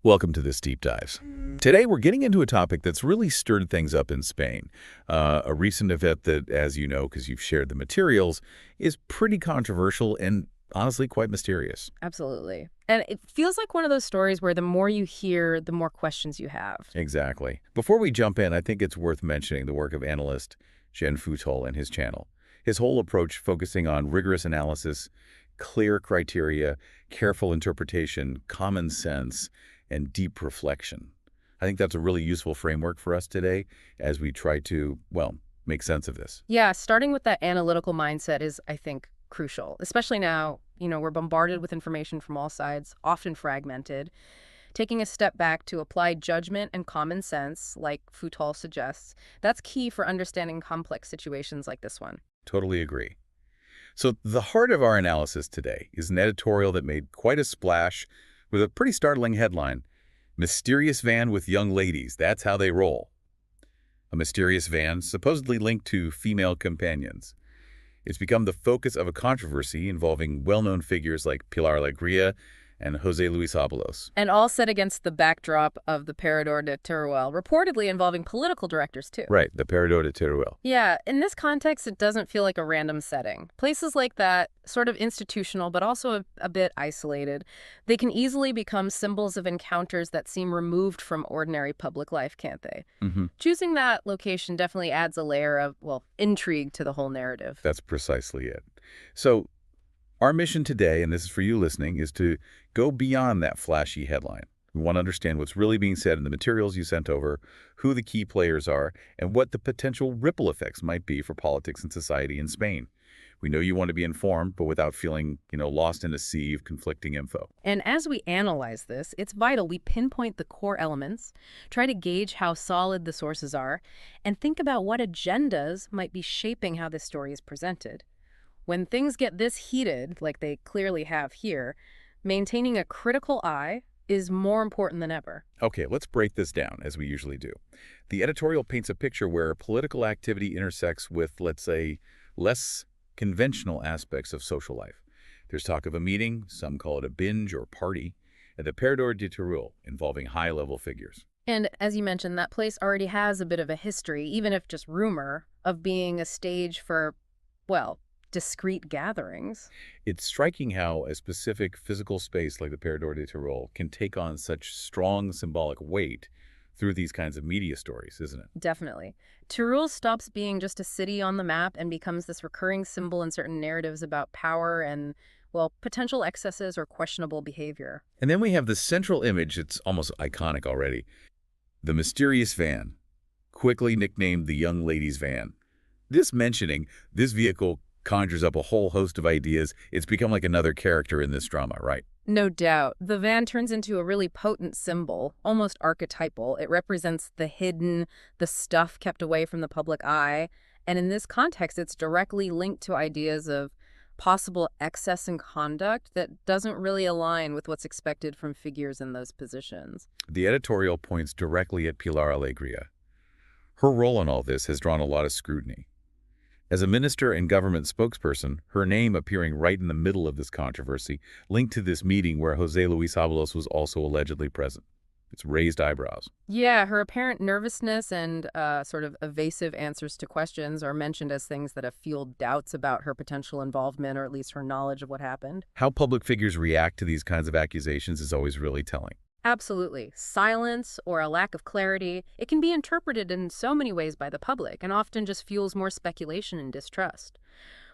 Welcome to this Deep Dives. Today we're getting into a topic that's really stirred things up in Spain. A recent event that, as you know, because you've shared the materials, is pretty controversial and honestly quite mysterious. Absolutely. And it feels like one of those stories where the more you hear, the more questions you have. Exactly. Before we jump in, I think it's worth mentioning the work of analyst Jen Futol and his channel. His whole approach focusing on rigorous analysis, clear criteria, careful interpretation, common sense, and deep reflection. I think that's a really useful framework for us today as we try to, well, make sense of this. Yeah, starting with that analytical mindset is, I think, crucial, especially now, we're bombarded with information from all sides, often fragmented. Taking a step back to apply judgment and common sense, like Futol suggests, that's key for understanding complex situations like this one. Totally agree. So the heart of our analysis today is an editorial that made quite a splash with a pretty startling headline: Mysterious Van with Young Ladies, That's How They Roll. A mysterious van supposedly linked to female companions. It's become the focus of a controversy involving well-known figures like Pilar Alegría and José Luis Ábalos. And all set against the backdrop of the Parador de Teruel, reportedly involving political directors, too. Right, the Parador de Teruel. Yeah, in this context, it doesn't feel like a random setting. Places like that, sort of institutional, but also a bit isolated, they can easily become symbols of encounters that seem removed from ordinary public life, can't they? Choosing that location definitely adds a layer of, well, intrigue to the whole narrative. That's precisely it. So our mission today, and this is for you listening, is to go beyond that flashy headline. We want to understand what's really being said in the materials you sent over, who the key players are, and what the potential ripple effects might be for politics and society in Spain. We know you want to be informed, but without feeling, lost in a sea of conflicting info. And as we analyze this, it's vital we pinpoint the core elements, try to gauge how solid the sources are, and think about what agendas might be shaping how this story is presented. When things get this heated, like they clearly have here, maintaining a critical eye is more important than ever. Okay, let's break this down, as we usually do. The editorial paints a picture where political activity intersects with, let's say, less conventional aspects of social life. There's talk of a meeting, some call it a binge or party, at the Parador de Teruel, involving high-level figures. And as you mentioned, that place already has a bit of a history, even if just rumor, of being a stage for, well, discrete gatherings. It's striking how a specific physical space like the Parador de Teruel can take on such strong symbolic weight through these kinds of media stories, isn't it? Definitely. Teruel stops being just a city on the map and becomes this recurring symbol in certain narratives about power and, well, potential excesses or questionable behavior. And then we have the central image that's almost iconic already. The mysterious van, quickly nicknamed the Young Ladies Van. This mentioning, this vehicle conjures up a whole host of ideas. It's become like another character in this drama, right? No doubt. The van turns into a really potent symbol, almost archetypal. It represents the hidden, the stuff kept away from the public eye. And in this context, it's directly linked to ideas of possible excess in conduct that doesn't really align with what's expected from figures in those positions. The editorial points directly at Pilar Alegría. Her role in all this has drawn a lot of scrutiny. As a minister and government spokesperson, her name appearing right in the middle of this controversy, linked to this meeting where José Luis Ábalos was also allegedly present. It's raised eyebrows. Yeah, her apparent nervousness and sort of evasive answers to questions are mentioned as things that have fueled doubts about her potential involvement or at least her knowledge of what happened. How public figures react to these kinds of accusations is always really telling. Absolutely. Silence or a lack of clarity, it can be interpreted in so many ways by the public and often just fuels more speculation and distrust.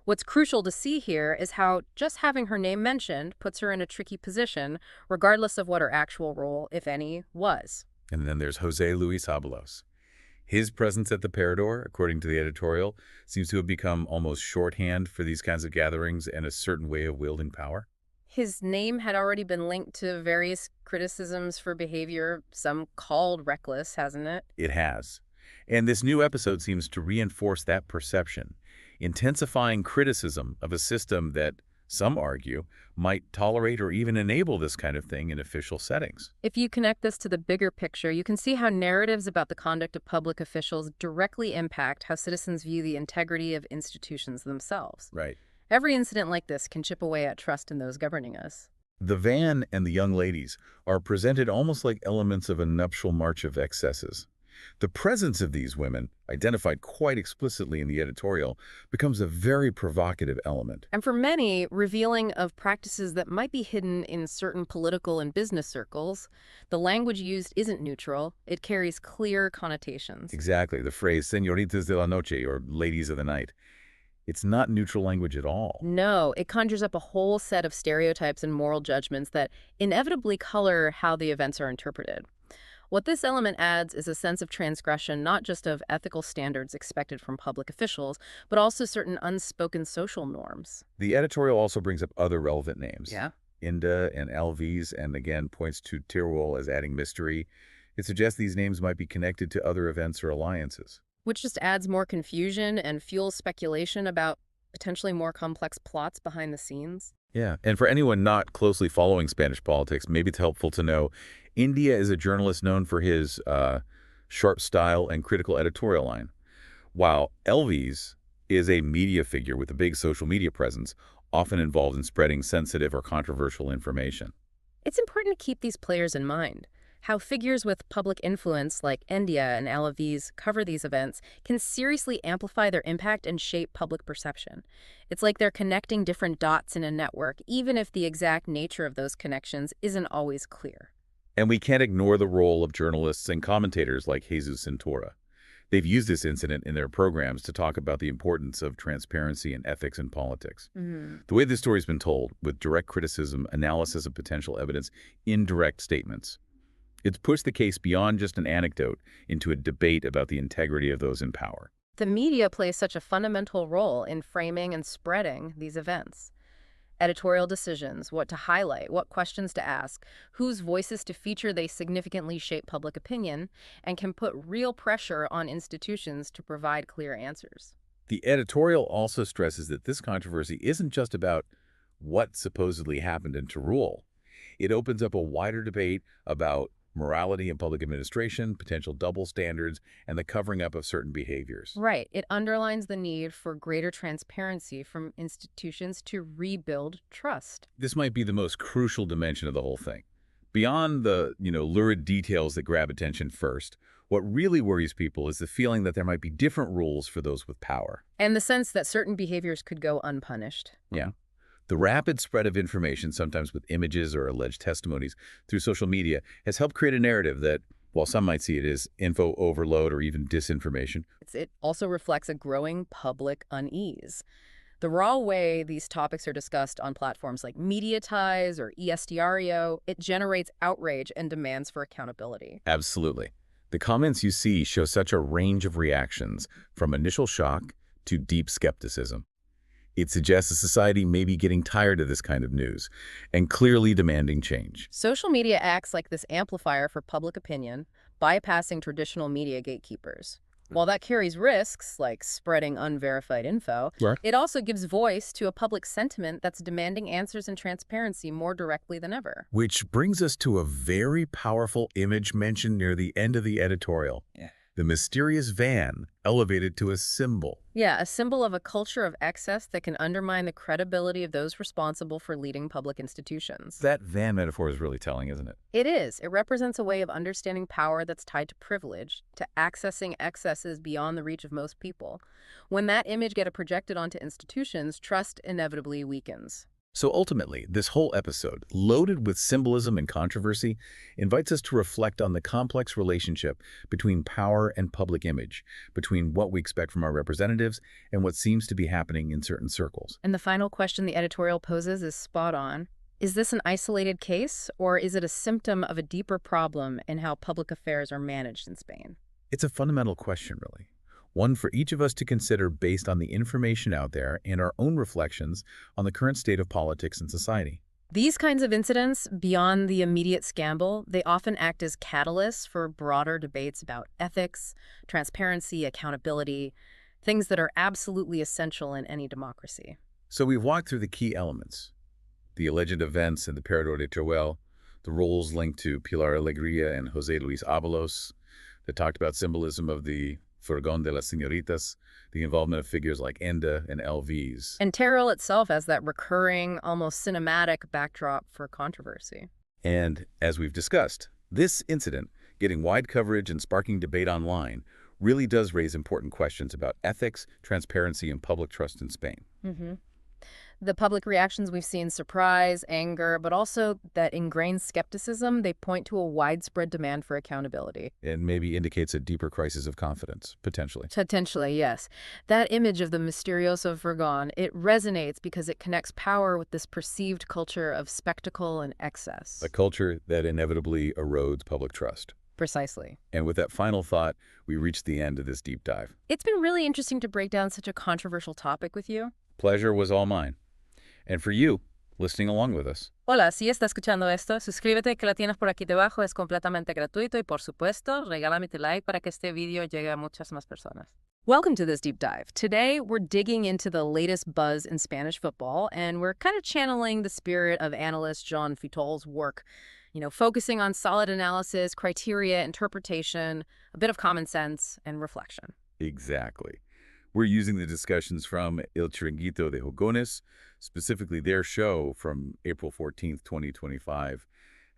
What's crucial to see here is how just having her name mentioned puts her in a tricky position, regardless of what her actual role, if any, was. And then there's José Luis Ábalos. His presence at the Parador, according to the editorial, seems to have become almost shorthand for these kinds of gatherings and a certain way of wielding power. His name had already been linked to various criticisms for behavior, some called reckless, hasn't it? It has. And this new episode seems to reinforce that perception, intensifying criticism of a system that, some argue, might tolerate or even enable this kind of thing in official settings. If you connect this to the bigger picture, you can see how narratives about the conduct of public officials directly impact how citizens view the integrity of institutions themselves. Right. Every incident like this can chip away at trust in those governing us. The van and the young ladies are presented almost like elements of a nuptial march of excesses. The presence of these women, identified quite explicitly in the editorial, becomes a very provocative element. And for many, revealing of practices that might be hidden in certain political and business circles, the language used isn't neutral. It carries clear connotations. Exactly, the phrase señoritas de la noche, or ladies of the night. It's not neutral language at all. No, it conjures up a whole set of stereotypes and moral judgments that inevitably color how the events are interpreted. What this element adds is a sense of transgression, not just of ethical standards expected from public officials, but also certain unspoken social norms. The editorial also brings up other relevant names. Yeah. Inda and Alves, and again points to Teruel as adding mystery. It suggests these names might be connected to other events or alliances. Which just adds more confusion and fuels speculation about potentially more complex plots behind the scenes. Yeah, and for anyone not closely following Spanish politics, maybe it's helpful to know India is a journalist known for his sharp style and critical editorial line, while Elvis is a media figure with a big social media presence, often involved in spreading sensitive or controversial information. It's important to keep these players in mind. How figures with public influence like India and Alavis cover these events can seriously amplify their impact and shape public perception. It's like they're connecting different dots in a network, even if the exact nature of those connections isn't always clear. And we can't ignore the role of journalists and commentators like Jesus Cintora. They've used this incident in their programs to talk about the importance of transparency and ethics in politics. The way this story's been told, with direct criticism, analysis of potential evidence, indirect statements, it's pushed the case beyond just an anecdote into a debate about the integrity of those in power. The media plays such a fundamental role in framing and spreading these events. Editorial decisions, what to highlight, what questions to ask, whose voices to feature, they significantly shape public opinion and can put real pressure on institutions to provide clear answers. The editorial also stresses that this controversy isn't just about what supposedly happened in Teruel. It opens up a wider debate about morality in public administration, potential double standards, and the covering up of certain behaviors. Right. It underlines the need for greater transparency from institutions to rebuild trust. This might be the most crucial dimension of the whole thing. Beyond the, lurid details that grab attention first, what really worries people is the feeling that there might be different rules for those with power. And the sense that certain behaviors could go unpunished. Yeah. The rapid spread of information, sometimes with images or alleged testimonies, through social media has helped create a narrative that, while some might see it as info overload or even disinformation, It also reflects a growing public unease. The raw way these topics are discussed on platforms like Mediatize or ESDREO, it generates outrage and demands for accountability. absolutely. The comments you see show such a range of reactions, from initial shock to deep skepticism. It suggests a society may be getting tired of this kind of news and clearly demanding change. Social media acts like this amplifier for public opinion, bypassing traditional media gatekeepers. While that carries risks, like spreading unverified info, Right. it also gives voice to a public sentiment that's demanding answers and transparency more directly than ever. Which brings us to a very powerful image mentioned near the end of the editorial. Yeah. The mysterious van elevated to a symbol. Yeah, a symbol of a culture of excess that can undermine the credibility of those responsible for leading public institutions. That van metaphor is really telling, isn't it? It is. It represents a way of understanding power that's tied to privilege, to accessing excesses beyond the reach of most people. When that image gets projected onto institutions, trust inevitably weakens. So ultimately, this whole episode, loaded with symbolism and controversy, invites us to reflect on the complex relationship between power and public image, between what we expect from our representatives and what seems to be happening in certain circles. And the final question the editorial poses is spot on. Is this an isolated case, or is it a symptom of a deeper problem in how public affairs are managed in Spain? It's a fundamental question, really. One for each of us to consider based on the information out there and our own reflections on the current state of politics and society. These kinds of incidents, beyond the immediate scandal, they often act as catalysts for broader debates about ethics, transparency, accountability, things that are absolutely essential in any democracy. So we've walked through the key elements: the alleged events in the Parador de Teruel, the roles linked to Pilar Alegría and José Luis Ábalos, that talked about symbolism of the Furgón de las Señoritas, the involvement of figures like Enda and LVs. And Teruel itself as that recurring, almost cinematic backdrop for controversy. And as we've discussed, this incident, getting wide coverage and sparking debate online, really does raise important questions about ethics, transparency, and public trust in Spain. hmm The public reactions we've seen surprise, anger, but also that ingrained skepticism, they point to a widespread demand for accountability. And maybe indicates a deeper crisis of confidence, potentially. Potentially, yes. That image of the Misterioso Furgón, it resonates because it connects power with this perceived culture of spectacle and excess. A culture that inevitably erodes public trust. Precisely. And with that final thought, we reach the end of this deep dive. It's been really interesting to break down such a controversial topic with you. Pleasure was all mine. And for you, listening along with us. Hola, si está escuchando esto, suscríbete que la tienes por aquí debajo, es completamente gratuito y por supuesto, regálame tu like para que este video llegue a muchas más personas. Welcome to this deep dive. Today, we're digging into the latest buzz in Spanish football, and we're kind of channeling the spirit of analyst Jean Fitol's work, focusing on solid analysis, criteria, interpretation, a bit of common sense, and reflection. Exactly. We're using the discussions from El Chiringuito de Jugones, specifically their show from April 14th, 2025,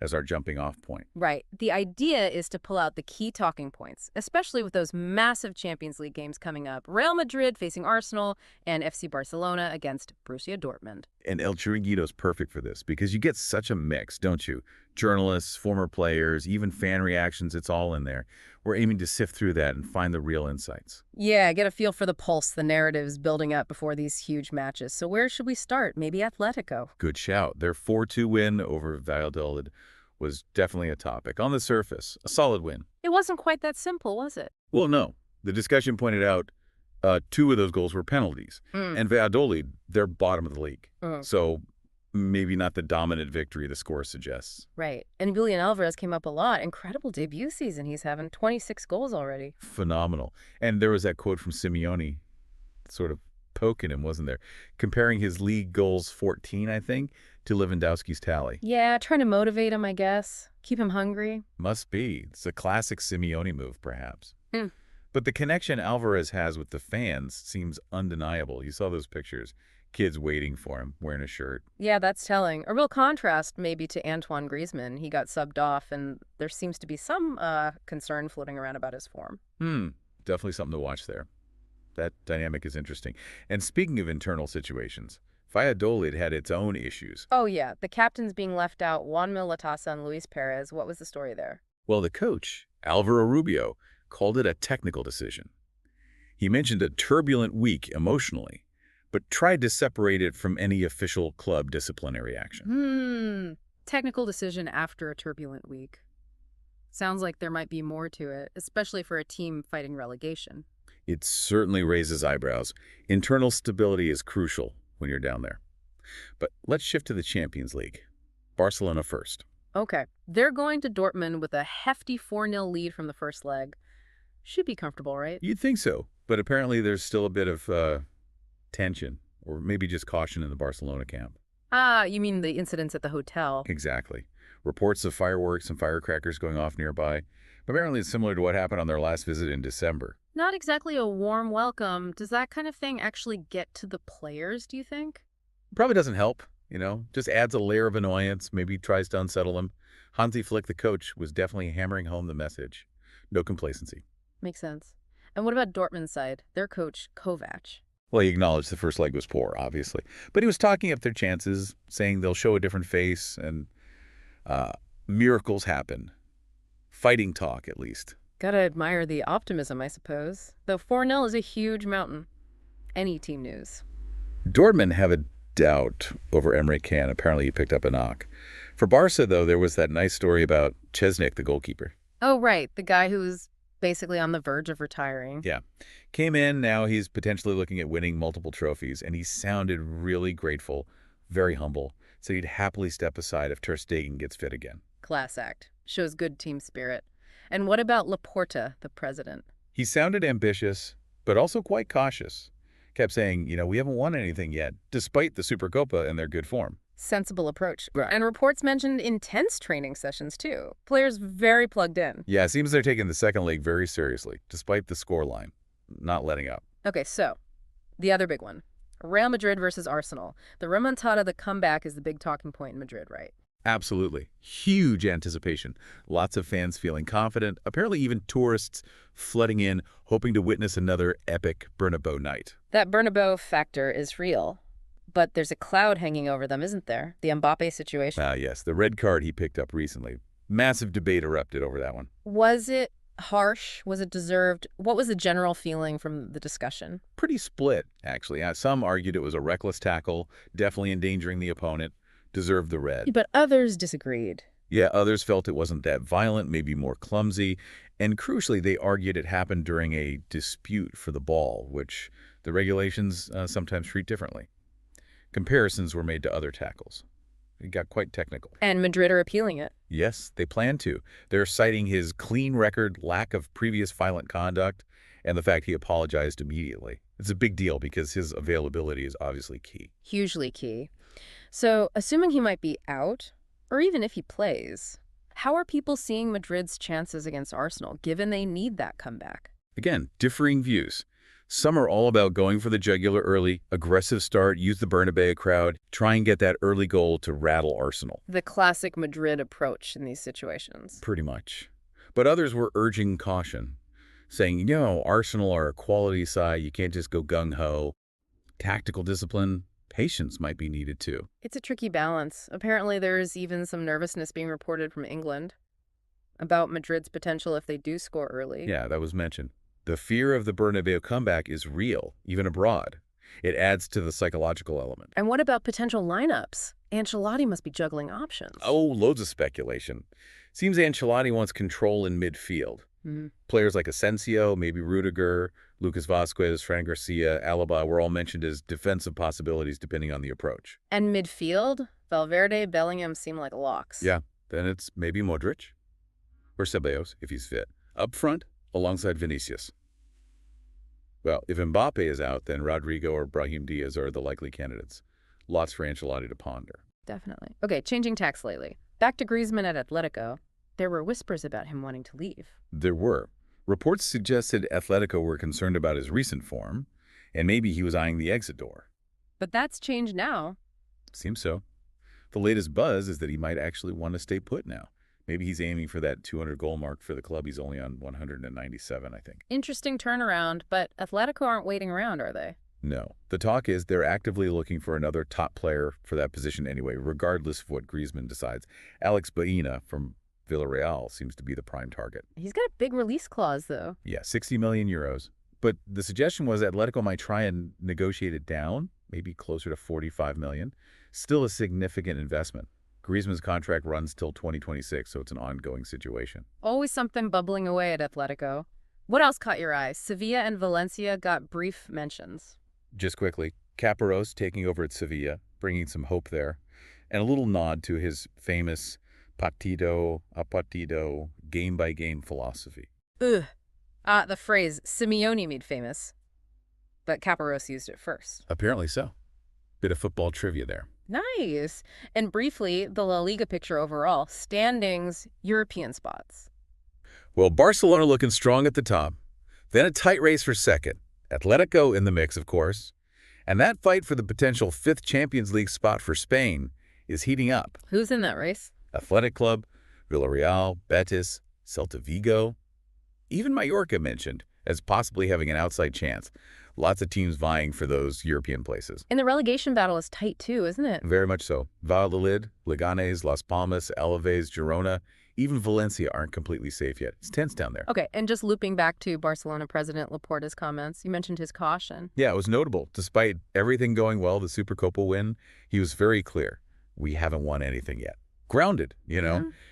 as our jumping off point. Right. The idea is to pull out the key talking points, especially with those massive Champions League games coming up. Real Madrid facing Arsenal and FC Barcelona against Borussia Dortmund. And El Chiringuito's perfect for this because you get such a mix, don't you? Journalists, former players, even fan reactions, it's all in there. We're aiming to sift through that and find the real insights. Yeah, get a feel for the pulse, the narratives building up before these huge matches. So where should we start? Maybe Atletico. Good shout. Their 4-2 win over Valladolid was definitely a topic. On the surface, a solid win. It wasn't quite that simple, was it? Well, no. The discussion pointed out 2 of those goals were penalties. And Valladolid, they're bottom of the league. So maybe not the dominant victory the score suggests. Right. And Julian Alvarez came up a lot. Incredible debut season he's having. 26 goals already. Phenomenal. And there was that quote from Simeone sort of poking him, wasn't there? Comparing his league goals, 14, I think, to Lewandowski's tally. Yeah, trying to motivate him, I guess. Keep him hungry. Must be. It's a classic Simeone move, perhaps. Mm. But the connection Alvarez has with the fans seems undeniable. You saw those pictures. Kids waiting for him, wearing a shirt. Yeah, that's telling. A real contrast maybe to Antoine Griezmann. He got subbed off, and there seems to be some concern floating around about his form. Definitely something to watch there. That dynamic is interesting. And speaking of internal situations, Valladolid had its own issues. Oh, yeah. The captains being left out, Juan Latasa and Luis Perez. What was the story there? Well, the coach, Alvaro Rubio, called it a technical decision. He mentioned a turbulent week emotionally, but tried to separate it from any official club disciplinary action. Technical decision after a turbulent week. Sounds like there might be more to it, especially for a team fighting relegation. It certainly raises eyebrows. Internal stability is crucial when you're down there. But let's shift to the Champions League. Barcelona first. Okay. They're going to Dortmund with a hefty 4-0 lead from the first leg. Should be comfortable, right? You'd think so, but apparently there's still a bit of tension, or maybe just caution in the Barcelona camp. Ah, you mean the incidents at the hotel. Exactly. Reports of fireworks and firecrackers going off nearby. Apparently it's similar to what happened on their last visit in December. Not exactly a warm welcome. Does that kind of thing actually get to the players, do you think? Probably doesn't help, just adds a layer of annoyance, maybe tries to unsettle them. Hansi Flick, the coach, was definitely hammering home the message. No complacency. Makes sense. And what about Dortmund's side? Their coach, Kovac. Well, he acknowledged the first leg was poor, obviously. But he was talking up their chances, saying they'll show a different face, and miracles happen. Fighting talk, at least. Gotta admire the optimism, I suppose. Though 4-0 is a huge mountain. Any team news. Dortmund have a doubt over Emre Can. Apparently he picked up a knock. For Barca, though, there was that nice story about Chesnik, the goalkeeper. Oh, right. The guy who's basically on the verge of retiring. Yeah. Came in, now he's potentially looking at winning multiple trophies, and he sounded really grateful, very humble, so he'd happily step aside if Ter Stegen gets fit again. Class act. Shows good team spirit. And what about Laporta, the president? He sounded ambitious, but also quite cautious. Kept saying, we haven't won anything yet, despite the Supercopa and their good form. Sensible approach. Right. And reports mentioned intense training sessions, too. Players very plugged in. Yeah, it seems they're taking the second leg very seriously, despite the scoreline, not letting up. Okay, so the other big one. Real Madrid versus Arsenal. The remontada, the comeback, is the big talking point in Madrid, right? Absolutely. Huge anticipation. Lots of fans feeling confident, apparently even tourists flooding in, hoping to witness another epic Bernabeu night. That Bernabeu factor is real. But there's a cloud hanging over them, isn't there? The Mbappe situation. Ah, yes, the red card he picked up recently. Massive debate erupted over that one. Was it harsh? Was it deserved? What was the general feeling from the discussion? Pretty split, actually. Some argued it was a reckless tackle, definitely endangering the opponent, deserved the red. But others disagreed. Yeah, others felt it wasn't that violent, maybe more clumsy, and crucially, they argued it happened during a dispute for the ball, which the regulations sometimes treat differently. Comparisons were made to other tackles. It got quite technical. And Madrid are appealing it. Yes, they plan to. They're citing his clean record, lack of previous violent conduct, and the fact he apologized immediately. It's a big deal because his availability is obviously key. Hugely key. So, assuming he might be out, or even if he plays, how are people seeing Madrid's chances against Arsenal, given they need that comeback? Again, differing views. Some are all about going for the jugular early, aggressive start, use the Bernabeu crowd, try and get that early goal to rattle Arsenal. The classic Madrid approach in these situations. Pretty much. But others were urging caution, saying, Arsenal are a quality side, you can't just go gung-ho. Tactical discipline, patience might be needed too. It's a tricky balance. Apparently there's even some nervousness being reported from England about Madrid's potential if they do score early. Yeah, that was mentioned. The fear of the Bernabeu comeback is real, even abroad. It adds to the psychological element. And what about potential lineups? Ancelotti must be juggling options. Oh, loads of speculation. Seems Ancelotti wants control in midfield. Players like Asensio, maybe Rudiger, Lucas Vazquez, Fran Garcia, Alaba were all mentioned as defensive possibilities depending on the approach. And midfield? Valverde, Bellingham seem like locks. Yeah, then it's maybe Modric or Ceballos if he's fit. Up front, alongside Vinicius. Well, if Mbappe is out, then Rodrigo or Brahim Diaz are the likely candidates. Lots for Ancelotti to ponder. Definitely. Okay, changing tacks lately. Back to Griezmann at Atletico. There were whispers about him wanting to leave. There were. Reports suggested Atletico were concerned about his recent form, and maybe he was eyeing the exit door. But that's changed now. Seems so. The latest buzz is that he might actually want to stay put now. Maybe he's aiming for that 200-goal mark for the club. He's only on 197, I think. Interesting turnaround, but Atletico aren't waiting around, are they? No. The talk is they're actively looking for another top player for that position anyway, regardless of what Griezmann decides. Alex Baena from Villarreal seems to be the prime target. He's got a big release clause, though. Yeah, 60 million euros. But the suggestion was Atletico might try and negotiate it down, maybe closer to 45 million. Still a significant investment. Griezmann's contract runs till 2026, so it's an ongoing situation. Always something bubbling away at Atletico. What else caught your eye? Sevilla and Valencia got brief mentions. Just quickly, Caparrós taking over at Sevilla, bringing some hope there, and a little nod to his famous partido a partido, game-by-game philosophy. Ugh. The phrase Simeone made famous, but Caparrós used it first. Apparently so. Bit of football trivia there. Nice. And briefly, the La Liga picture overall. Standings, European spots. Well, Barcelona looking strong at the top. Then a tight race for second. Atletico in the mix, of course. And that fight for the potential fifth Champions League spot for Spain is heating up. Who's in that race? Athletic Club, Villarreal, Betis, Celta Vigo. Even Mallorca mentioned as possibly having an outside chance. Lots of teams vying for those European places. And the relegation battle is tight too, isn't it? Very much so. Valladolid, Leganés, Las Palmas, Alaves, Girona, even Valencia aren't completely safe yet. It's tense down there. Okay, and just looping back to Barcelona President Laporta's comments, you mentioned his caution. Yeah, it was notable. Despite everything going well, the Supercopa win, he was very clear. We haven't won anything yet. Grounded,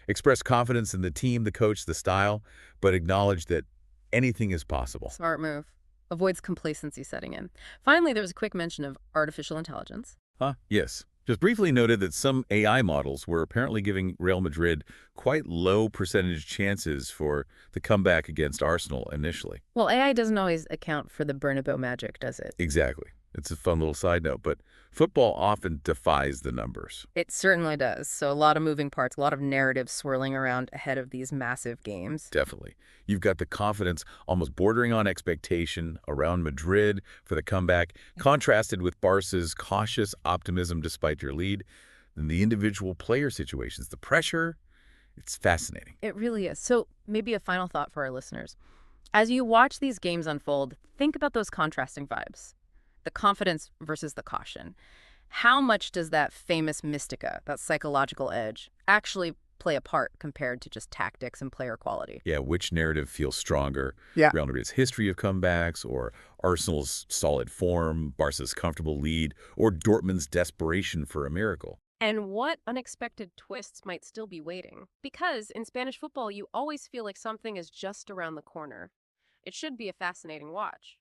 Expressed confidence in the team, the coach, the style, but acknowledged that anything is possible. Smart move. Avoids complacency setting in. Finally, there was a quick mention of artificial intelligence. Yes. Just briefly noted that some AI models were apparently giving Real Madrid quite low percentage chances for the comeback against Arsenal initially. Well, AI doesn't always account for the Bernabeu magic, does it? Exactly. It's a fun little side note, but football often defies the numbers. It certainly does. So a lot of moving parts, a lot of narratives swirling around ahead of these massive games. Definitely. You've got the confidence almost bordering on expectation around Madrid for the comeback, contrasted with Barca's cautious optimism despite your lead. Then the individual player situations, the pressure, it's fascinating. It really is. So maybe a final thought for our listeners. As you watch these games unfold, think about those contrasting vibes, the confidence versus the caution. How much does that famous mystica, that psychological edge, actually play a part compared to just tactics and player quality? Yeah, which narrative feels stronger? Yeah. Real Madrid's history of comebacks, or Arsenal's solid form, Barca's comfortable lead, or Dortmund's desperation for a miracle? And what unexpected twists might still be waiting? Because in Spanish football, you always feel like something is just around the corner. It should be a fascinating watch.